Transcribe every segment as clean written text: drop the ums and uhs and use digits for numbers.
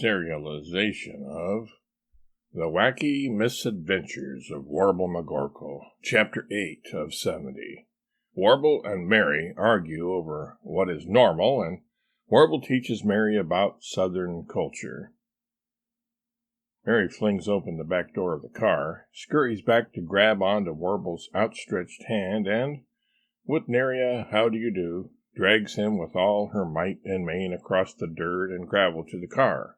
Serialization of The Wacky Misadventures of Warble McGorkle, Chapter 8 of 70. Warble and Mary argue over what is normal, and Warble teaches Mary about Southern culture. Mary flings open the back door of the car, scurries back to grab onto Warble's outstretched hand, and, with nary a how do you do, drags him with all her might and main across the dirt and gravel to the car.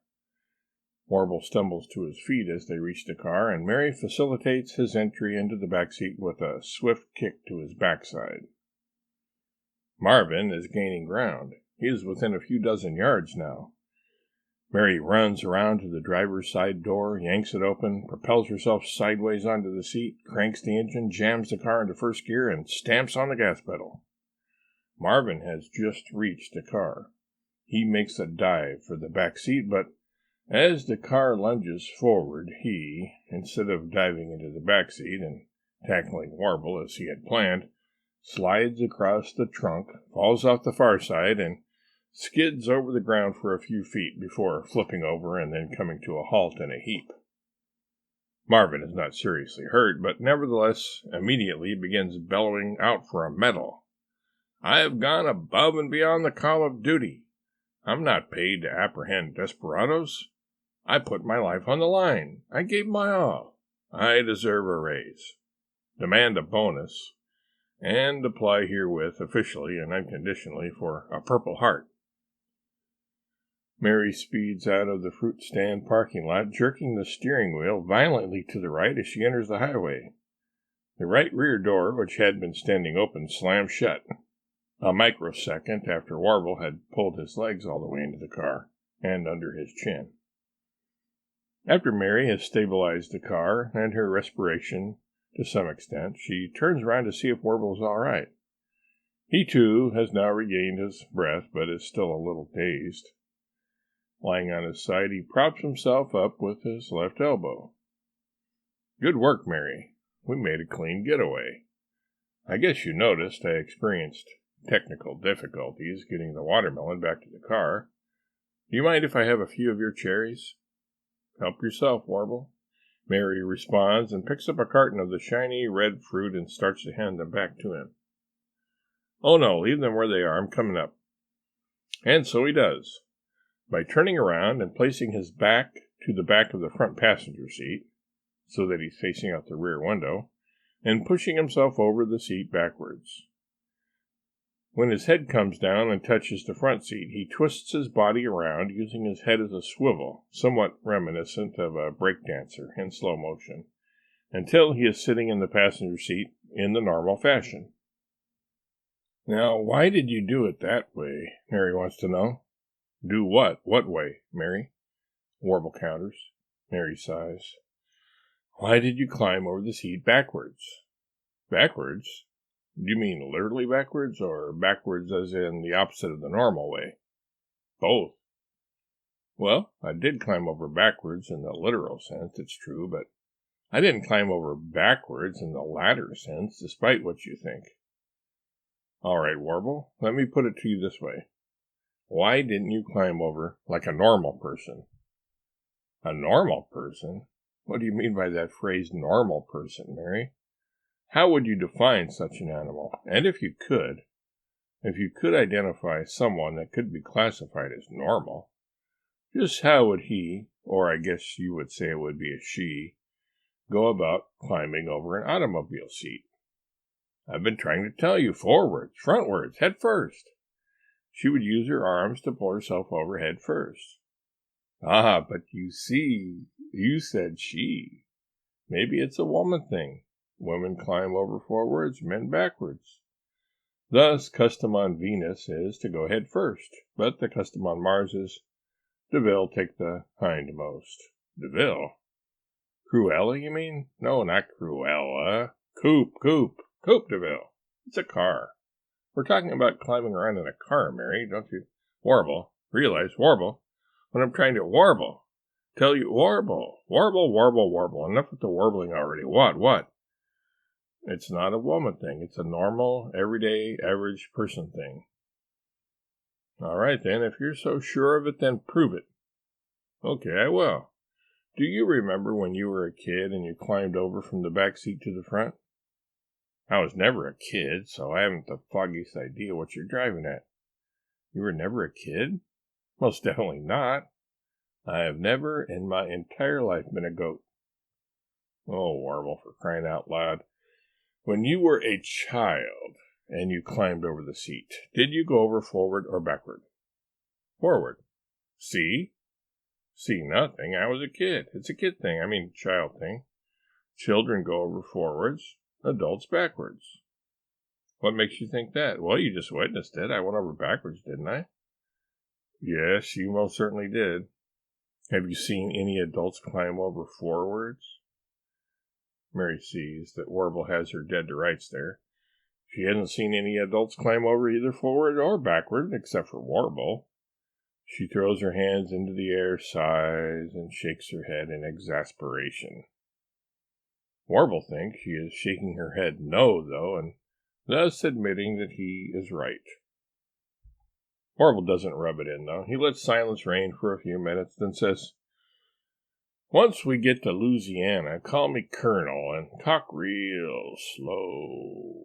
Warble stumbles to his feet as they reach the car, and Mary facilitates his entry into the back seat with a swift kick to his backside. Marvin is gaining ground. He is within a few dozen yards now. Mary runs around to the driver's side door, yanks it open, propels herself sideways onto the seat, cranks the engine, jams the car into first gear, and stamps on the gas pedal. Marvin has just reached the car. He makes a dive for the back seat, but as the car lunges forward, he, instead of diving into the back seat and tackling Warble as he had planned, slides across the trunk, falls off the far side, and skids over the ground for a few feet before flipping over and then coming to a halt in a heap. Marvin is not seriously hurt, but nevertheless immediately begins bellowing out for a medal. "I have gone above and beyond the call of duty. I'm not paid to apprehend desperados. I put my life on the line. I gave my all. I deserve a raise. Demand a bonus, and apply herewith officially and unconditionally for a Purple Heart." Mary speeds out of the fruit stand parking lot, jerking the steering wheel violently to the right as she enters the highway. The right rear door, which had been standing open, slams shut, a microsecond after Warble had pulled his legs all the way into the car and under his chin. After Mary has stabilized the car and her respiration to some extent, she turns around to see if Warble is all right. He, too, has now regained his breath, but is still a little dazed. Lying on his side, he props himself up with his left elbow. "Good work, Mary. We made a clean getaway. I guess you noticed I experienced technical difficulties getting the watermelon back to the car. Do you mind if I have a few of your cherries?" "Help yourself, Warble." Mary responds and picks up a carton of the shiny red fruit and starts to hand them back to him. "Oh no, leave them where they are. I'm coming up." And so he does. By turning around and placing his back to the back of the front passenger seat, so that he's facing out the rear window, and pushing himself over the seat backwards. When his head comes down and touches the front seat, he twists his body around, using his head as a swivel, somewhat reminiscent of a breakdancer in slow motion, until he is sitting in the passenger seat in the normal fashion. "Now, why did you do it that way?" Mary wants to know. "Do what? What way, Mary?" Warble counters. Mary sighs. "Why did you climb over the seat backwards?" "Backwards? Do you mean literally backwards, or backwards as in the opposite of the normal way?" "Both." "Well, I did climb over backwards in the literal sense, it's true, but I didn't climb over backwards in the latter sense, despite what you think." "All right, Warble, let me put it to you this way. Why didn't you climb over like a normal person?" "A normal person? What do you mean by that phrase, normal person, Mary? How would you define such an animal? And if you could identify someone that could be classified as normal, just how would he, or I guess you would say it would be a she, go about climbing over an automobile seat?" "I've been trying to tell you, forwards, frontwards, head first." "She would use her arms to pull herself over head first." "Ah, but you see, you said she. Maybe it's a woman thing. Women climb over forwards, men backwards. Thus, custom on Venus is to go head first, but the custom on Mars is Deville take the hindmost." "Deville? Cruella, you mean?" "No, not Cruella. Coupe Deville. It's a car. We're talking about climbing around in a car, Mary, don't you? Warble. Realize, Warble. When I'm trying to warble. Tell you, Warble. Warble. Enough with the warbling already. What? It's not a woman thing. It's a normal, everyday, average person thing." "All right, then. If you're so sure of it, then prove it." Okay, I will. Do you remember when you were a kid and you climbed over from the back seat to the front? I was never a kid, so I haven't the foggiest idea what you're driving at. You were never a kid? Most definitely not. I have never in my entire life been a goat. Oh, Warble, for crying out loud. When you were a child and you climbed over the seat, did you go over forward or backward? Forward. See? See nothing. I was a kid. It's a kid thing. Child thing. Children go over forwards, adults backwards. What makes you think that? Well, you just witnessed it. I went over backwards, didn't I? Yes, you most certainly did. Have you seen any adults climb over forwards? Mary sees that Warble has her dead to rights there. She hasn't seen any adults climb over either forward or backward, except for Warble. She throws her hands into the air, sighs, and shakes her head in exasperation. Warble thinks she is shaking her head no, though, and thus admitting that he is right. Warble doesn't rub it in, though. He lets silence reign for a few minutes, then says, Once we get to Louisiana, call me Colonel and talk real slow.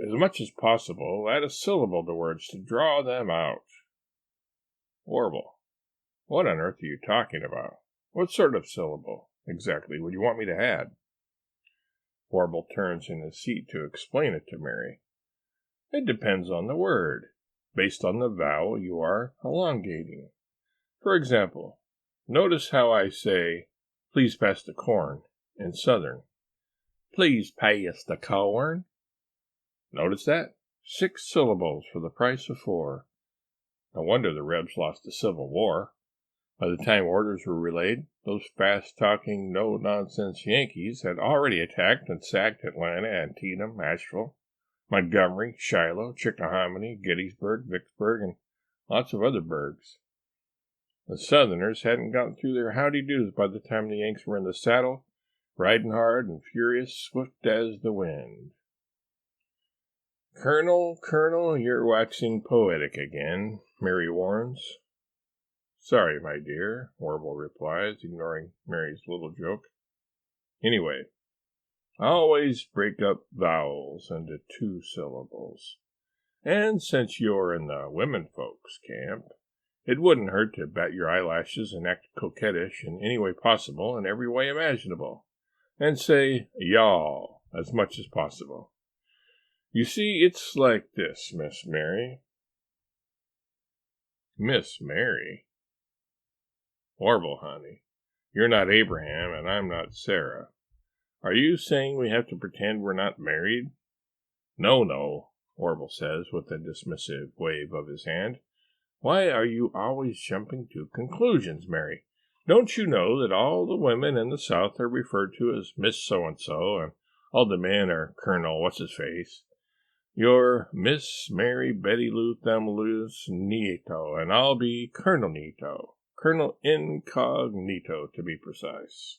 As much as possible, add a syllable to words to draw them out. Warble, what on earth are you talking about? What sort of syllable, exactly, would you want me to add? Warble turns in his seat to explain it to Mary. It depends on the word, based on the vowel you are elongating. For example, notice how I say, please pass the corn, in Southern. Please pass the corn. Notice that? 6 syllables for the price of 4. No wonder the Rebs lost the Civil War. By the time orders were relayed, those fast-talking, no-nonsense Yankees had already attacked and sacked Atlanta, Antietam, Asheville, Montgomery, Shiloh, Chickahominy, Gettysburg, Vicksburg, and lots of other burgs. The Southerners hadn't gotten through their howdy-doos by the time the Yanks were in the saddle, riding hard and furious, swift as the wind. Colonel, you're waxing poetic again, Mary warns. Sorry, my dear, Warble replies, ignoring Mary's little joke. Anyway, I always break up vowels into 2 syllables. And since you're in the women folks' camp, it wouldn't hurt to bat your eyelashes and act coquettish in any way possible and every way imaginable, and say y'all as much as possible. You see, it's like this, Miss Mary. Miss Mary? Warble, honey, you're not Abraham and I'm not Sarah. Are you saying we have to pretend we're not married? No, Warble says with a dismissive wave of his hand. Why are you always jumping to conclusions, Mary? Don't you know that all the women in the South are referred to as Miss So-and-so, and all the men are Colonel What's-His-Face? You're Miss Mary Betty Lou Thumaloose Nieto, and I'll be Colonel Nieto. Colonel Incognito, to be precise.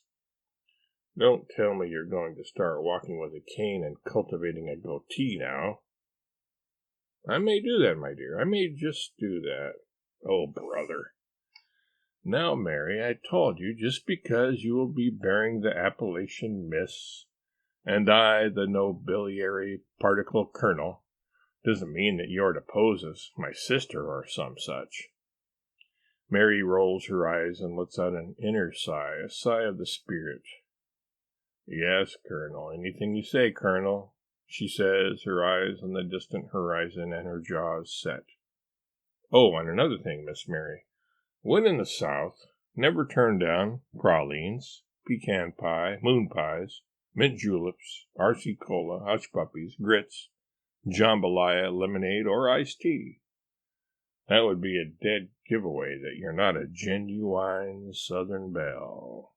Don't tell me you're going to start walking with a cane and cultivating a goatee now. I may do that, my dear. I may just do that. Oh, brother. Now, Mary, I told you, just because you will be bearing the appellation Miss, and I the nobiliary particle Colonel, doesn't mean that you're to pose as my sister or some such. Mary rolls her eyes and lets out an inner sigh, a sigh of the spirit. Yes, Colonel, anything you say, Colonel, she says, her eyes on the distant horizon and her jaws set. Oh, and another thing, Miss Mary. When in the South, never turn down pralines, pecan pie, moon pies, mint juleps, RC cola, hush puppies, grits, jambalaya, lemonade, or iced tea. That would be a dead giveaway that you're not a genuine Southern belle.